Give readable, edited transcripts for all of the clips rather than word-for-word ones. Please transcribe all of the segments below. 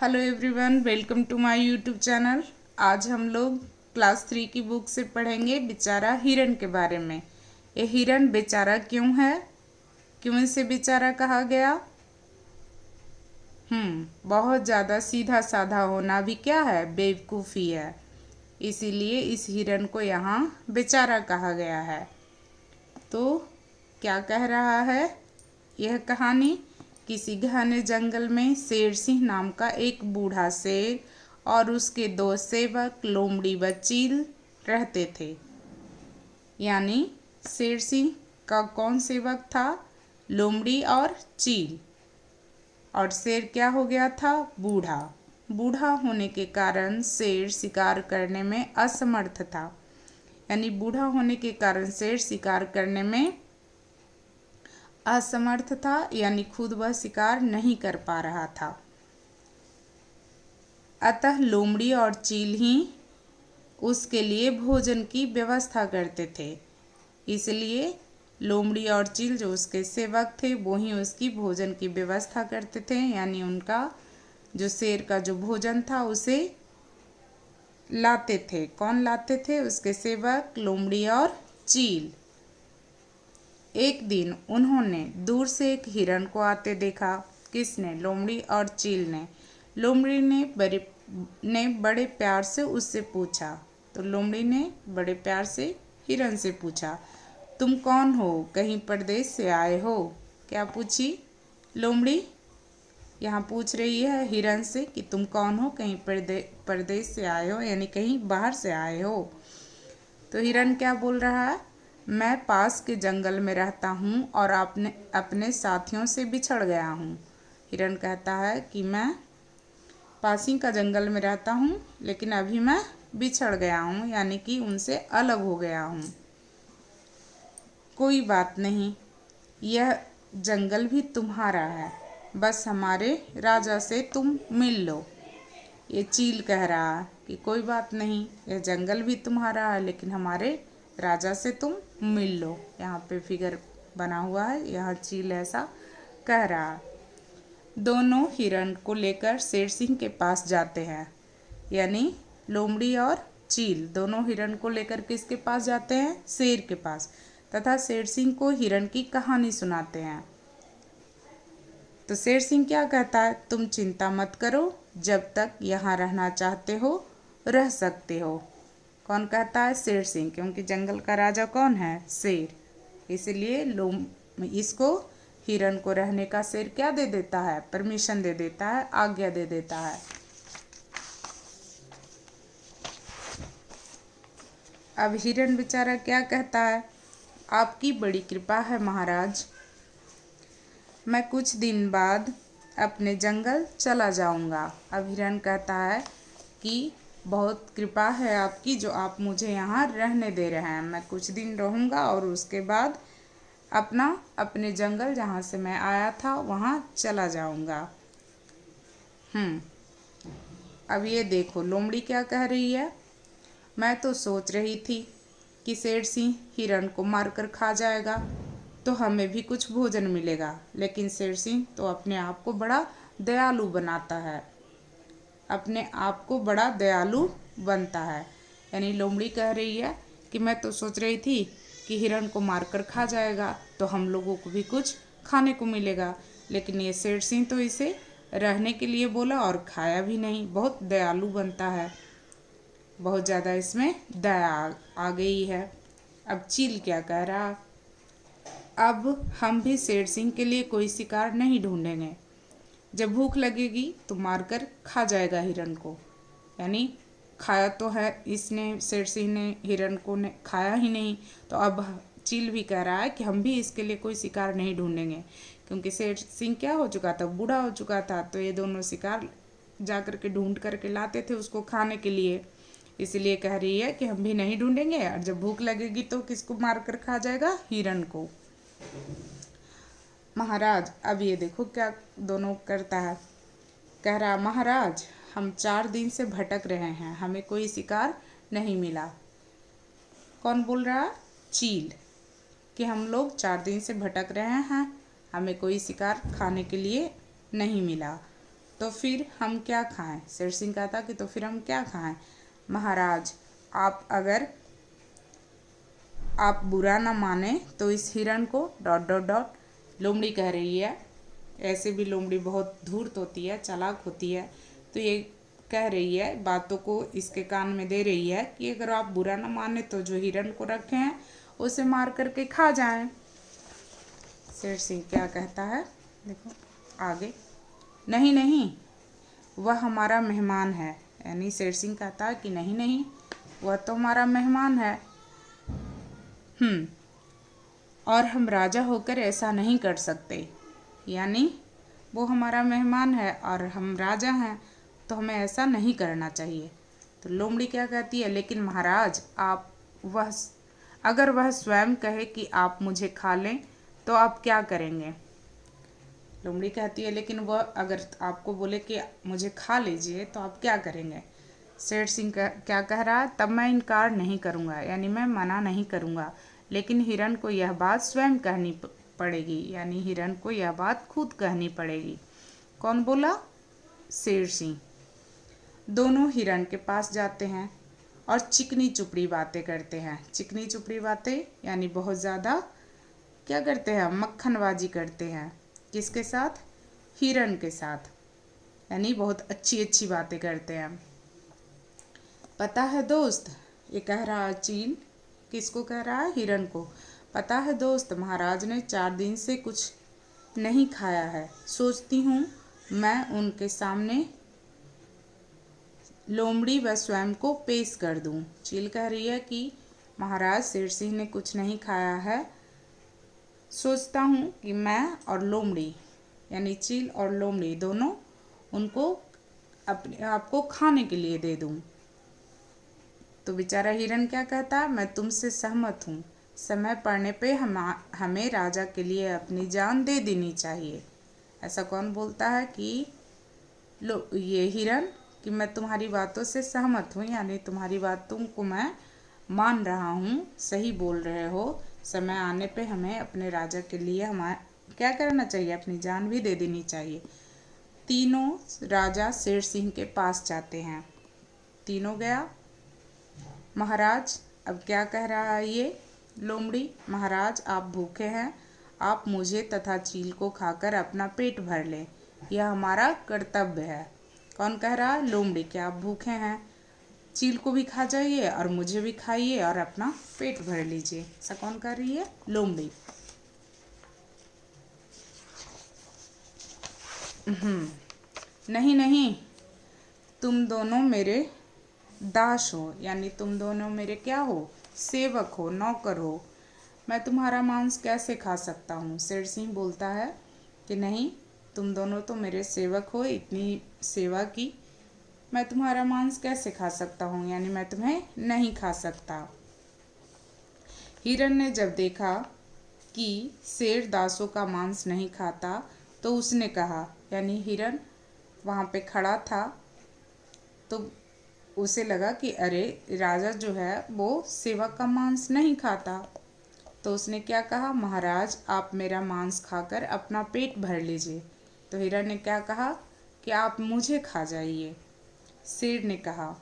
Hello everyone, welcome to my YouTube channel. आज हम लोग क्लास 3 की बुक से पढ़ेंगे बेचारा हिरन के बारे में। ये हिरन बेचारा क्यों है, क्यों इसे बेचारा कहा गया? बहुत ज़्यादा सीधा साधा होना भी क्या है, बेवकूफ़ी है। इसीलिए इस हिरन को यहाँ बेचारा कहा गया है। तो क्या कह रहा है यह कहानी? किसी घने जंगल में शेर सिंह नाम का एक बूढ़ा शेर और उसके दो सेवक लोमड़ी व चील रहते थे। यानी शेर सिंह का कौन सेवक था? लोमड़ी और चील। और शेर क्या हो गया था? बूढ़ा। बूढ़ा होने के कारण शेर शिकार करने में असमर्थ था। यानी बूढ़ा होने के कारण शेर शिकार करने में असमर्थ था, यानी खुद वह शिकार नहीं कर पा रहा था। अतः लोमड़ी और चील ही उसके लिए भोजन की व्यवस्था करते थे। इसलिए लोमड़ी और चील जो उसके सेवक थे वो ही उसकी भोजन की व्यवस्था करते थे। यानी उनका जो शेर का जो भोजन था उसे लाते थे। कौन लाते थे? उसके सेवक लोमड़ी और चील। एक दिन उन्होंने दूर से एक हिरन को आते देखा। किसने? लोमड़ी और चील ने। लोमड़ी ने बड़े प्यार से उससे पूछा। तो लोमड़ी ने बड़े प्यार से हिरन से पूछा, तुम कौन हो? कहीं परदेश से आए हो? क्या पूछी लोमड़ी? यहाँ पूछ रही है हिरन से कि तुम कौन हो, कहीं परदेश से आए हो, यानी कहीं बाहर से आए हो। तो हिरन क्या बोल रहा है? मैं पास के जंगल में रहता हूँ और अपने साथियों से बिछड़ गया हूँ। हिरन कहता है कि मैं पास ही का जंगल में रहता हूँ, लेकिन अभी मैं बिछड़ गया हूँ, यानी कि उनसे अलग हो गया हूँ। कोई बात नहीं, यह जंगल भी तुम्हारा है, बस हमारे राजा से तुम मिल लो। ये चील कह रहा है कि कोई बात नहीं, यह जंगल भी तुम्हारा है, लेकिन हमारे राजा से तुम मिल लो। यहाँ पे फिगर बना हुआ है, यहाँ चील ऐसा कह रहा है। दोनों हिरन को लेकर शेर सिंह के पास जाते हैं। यानी लोमड़ी और चील दोनों हिरन को लेकर किसके पास जाते हैं? शेर के पास। तथा शेर सिंह को हिरन की कहानी सुनाते हैं। तो शेर सिंह क्या कहता है? तुम चिंता मत करो, जब तक यहाँ रहना चाहते हो रह सकते हो। कौन कहता है? शेर सिंह, क्योंकि जंगल का राजा कौन है? शेर। इसलिए इसको हिरन को रहने का शेर क्या दे देता है? परमिशन दे देता है, आज्ञा दे देता है। अब हिरन बेचारा क्या कहता है? आपकी बड़ी कृपा है महाराज, मैं कुछ दिन बाद अपने जंगल चला जाऊंगा। अब हिरन कहता है कि बहुत कृपा है आपकी जो आप मुझे यहाँ रहने दे रहे हैं। मैं कुछ दिन रहूँगा और उसके बाद अपने जंगल जहाँ से मैं आया था वहाँ चला जाऊँगा। अब ये देखो लोमड़ी क्या कह रही है? मैं तो सोच रही थी कि शेर सिंह हिरन को मारकर खा जाएगा तो हमें भी कुछ भोजन मिलेगा, लेकिन शेर सिंह तो अपने आप को बड़ा दयालु बनाता है, अपने आप को बड़ा दयालु बनता है। यानी लोमड़ी कह रही है कि मैं तो सोच रही थी कि हिरन को मारकर खा जाएगा तो हम लोगों को भी कुछ खाने को मिलेगा, लेकिन ये शेर सिंह तो इसे रहने के लिए बोला और खाया भी नहीं। बहुत दयालु बनता है, बहुत ज़्यादा इसमें दया आ गई है। अब चील क्या कह रहा? अब हम भी शेर सिंह के लिए कोई शिकार नहीं ढूंढेंगे। जब भूख लगेगी तो मारकर खा जाएगा हिरन को। यानी खाया तो है इसने, शेर सिंह ने हिरन को ने खाया ही नहीं। तो अब चील भी कह रहा है कि हम भी इसके लिए कोई शिकार नहीं ढूंढेंगे, क्योंकि शेर सिंह क्या हो चुका था? बूढ़ा हो चुका था। तो ये दोनों शिकार जा कर के ढूंढ करके लाते थे उसको खाने के लिए। इसलिए कह रही है कि हम भी नहीं ढूंढेंगे, और जब भूख लगेगी तो किसको मार कर खा जाएगा? हिरन को। महाराज अब ये देखो क्या दोनों करता है। कह रहा, महाराज हम 4 दिन से भटक रहे हैं, हमें कोई शिकार नहीं मिला। कौन बोल रहा? चील, कि हम लोग 4 दिन से भटक रहे हैं, हमें कोई शिकार खाने के लिए नहीं मिला। तो फिर हम क्या खाएं। शेर सिंह कहता कि तो फिर हम क्या खाएं। महाराज अगर आप बुरा ना माने तो इस हिरण को ... लोमड़ी कह रही है, ऐसे भी लोमड़ी बहुत धूर्त होती है, चालाक होती है, तो ये कह रही है, बातों को इसके कान में दे रही है कि अगर आप बुरा ना माने तो जो हिरण को रखे हैं उसे मार करके खा जाएं। शेर सिंह क्या कहता है, देखो आगे, नहीं नहीं वह हमारा मेहमान है। यानी शेर सिंह कहता है कि नहीं नहीं वह तो हमारा मेहमान है। और हम राजा होकर ऐसा नहीं कर सकते। यानी वो हमारा मेहमान है और हम राजा हैं, तो हमें ऐसा नहीं करना चाहिए। तो लोमड़ी क्या कहती है, लेकिन महाराज अगर वह स्वयं कहे कि आप मुझे खा लें तो आप क्या करेंगे। लोमड़ी कहती है, लेकिन वह अगर आपको बोले कि मुझे खा लीजिए तो आप क्या करेंगे। शेर सिंह क्या कह रहा है, तब मैं इनकार नहीं करूँगा, यानी मैं मना नहीं करूँगा, लेकिन हिरण को यह बात स्वयं कहनी पड़ेगी। यानी हिरण को यह बात खुद कहनी पड़ेगी। कौन बोला, शेर सिंह। दोनों हिरण के पास जाते हैं और चिकनी चुपड़ी बातें करते हैं। चिकनी चुपड़ी बातें यानी बहुत ज़्यादा क्या करते हैं, मक्खनबाजी करते हैं। किसके साथ, हिरण के साथ, यानी बहुत अच्छी अच्छी बातें करते हैं। पता है दोस्त, ये कह रहा है चील, किसको कह रहा है, हिरण को। पता है दोस्त, महाराज ने 4 दिन से कुछ नहीं खाया है। सोचती हूँ मैं उनके सामने लोमड़ी व स्वयं को पेश कर दूँ। चील कह रही है कि महाराज शेर सिंह ने कुछ नहीं खाया है, सोचता हूँ कि मैं और लोमड़ी यानी चील और लोमड़ी दोनों उनको अपने आप को खाने के लिए दे दूँ। तो बेचारा हिरण क्या कहता है, मैं तुमसे सहमत हूँ, समय पड़ने पे हमें राजा के लिए अपनी जान दे देनी चाहिए। ऐसा कौन बोलता है कि ये हिरण, कि मैं तुम्हारी बातों से सहमत हूँ, यानी तुम्हारी बातों को मैं मान रहा हूँ, सही बोल रहे हो, समय आने पे हमें अपने राजा के लिए क्या करना चाहिए, अपनी जान भी दे देनी चाहिए। तीनों राजा शेर सिंह के पास जाते हैं। तीनों गया। महाराज अब क्या कह रहा है ये लोमड़ी, महाराज आप भूखे हैं, आप मुझे तथा चील को खाकर अपना पेट भर लें, यह हमारा कर्तव्य है। कौन कह रहा है, लोमड़ी, क्या आप भूखे हैं, चील को भी खा जाइए और मुझे भी खाइए और अपना पेट भर लीजिए। ऐसा कौन कर रही है, लोमड़ी। नहीं नहीं तुम दोनों मेरे दास हो, यानी तुम दोनों मेरे क्या हो, सेवक हो, नौकर हो, मैं तुम्हारा मांस कैसे खा सकता हूँ। शेर सिंह बोलता है कि नहीं, तुम दोनों तो मेरे सेवक हो, इतनी सेवा की, मैं तुम्हारा मांस कैसे खा सकता हूँ, यानी मैं तुम्हें नहीं खा सकता। हिरण ने जब देखा कि शेर दासों का मांस नहीं खाता तो उसने कहा, यानी हिरण वहाँ पे खड़ा था तो उसे लगा कि अरे राजा जो है वो सेवक का मांस नहीं खाता, तो उसने क्या कहा, महाराज आप मेरा मांस खाकर अपना पेट भर लीजिए। तो हिरण ने क्या कहा कि आप मुझे खा जाइए। शेर ने कहा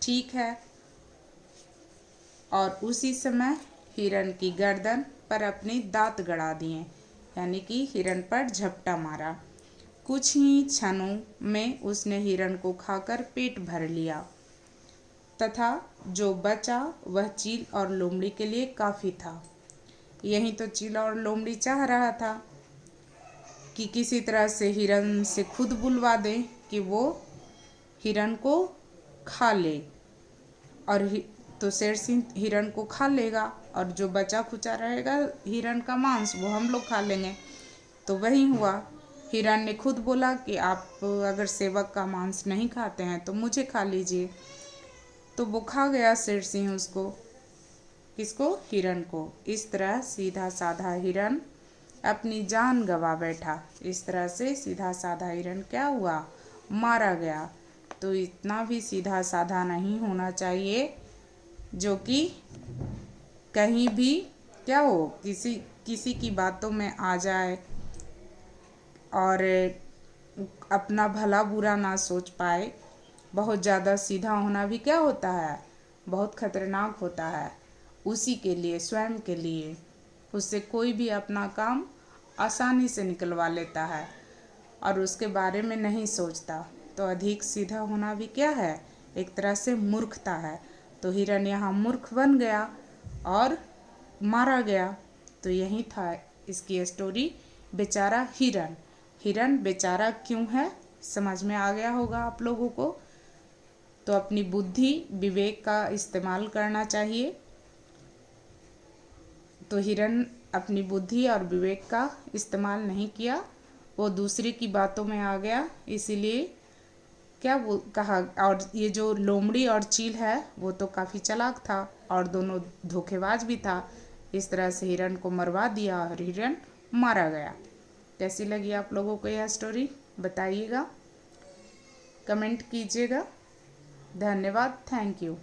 ठीक है, और उसी समय हिरण की गर्दन पर अपनी दांत गड़ा दिए, यानी कि हिरण पर झपटा मारा। कुछ ही क्षणों में उसने हिरण को खाकर पेट भर लिया तथा जो बचा वह चील और लोमड़ी के लिए काफ़ी था। यही तो चील और लोमड़ी चाह रहा था कि किसी तरह से हिरण से खुद बुलवा दे कि वो हिरण को खा ले, और तो शेर सिंह हिरण को खा लेगा और जो बचा खुचा रहेगा हिरण का मांस वो हम लोग खा लेंगे। तो वही हुआ, हिरण ने खुद बोला कि आप अगर सेवक का मांस नहीं खाते हैं तो मुझे खा लीजिए। तो वो खा गया शेर सिंह उसको, किसको, हिरण को। इस तरह सीधा साधा हिरण अपनी जान गंवा बैठा। इस तरह से सीधा साधा हिरण क्या हुआ, मारा गया। तो इतना भी सीधा साधा नहीं होना चाहिए जो कि कहीं भी क्या हो, किसी की बातों में आ जाए अपना भला बुरा ना सोच पाए। बहुत ज़्यादा सीधा होना भी क्या होता है, बहुत खतरनाक होता है उसी के लिए, स्वयं के लिए। उससे कोई भी अपना काम आसानी से निकलवा लेता है और उसके बारे में नहीं सोचता। तो अधिक सीधा होना भी क्या है, एक तरह से मूर्खता है। तो हिरण यहाँ मूर्ख बन गया और मारा गया। तो यही था इसकी स्टोरी, बेचारा हिरण। हिरण बेचारा क्यों है, समझ में आ गया होगा आप लोगों को। तो अपनी बुद्धि विवेक का इस्तेमाल करना चाहिए। तो हिरण अपनी बुद्धि और विवेक का इस्तेमाल नहीं किया, वो दूसरे की बातों में आ गया। इसीलिए क्या वो कहा। और ये जो लोमड़ी और चील है वो तो काफ़ी चालाक था और दोनों धोखेबाज भी था। इस तरह से हिरण को मरवा दिया और हिरण मारा गया। कैसी लगी आप लोगों को यह स्टोरी, बताइएगा, कमेंट कीजिएगा। धन्यवाद, थैंक यू।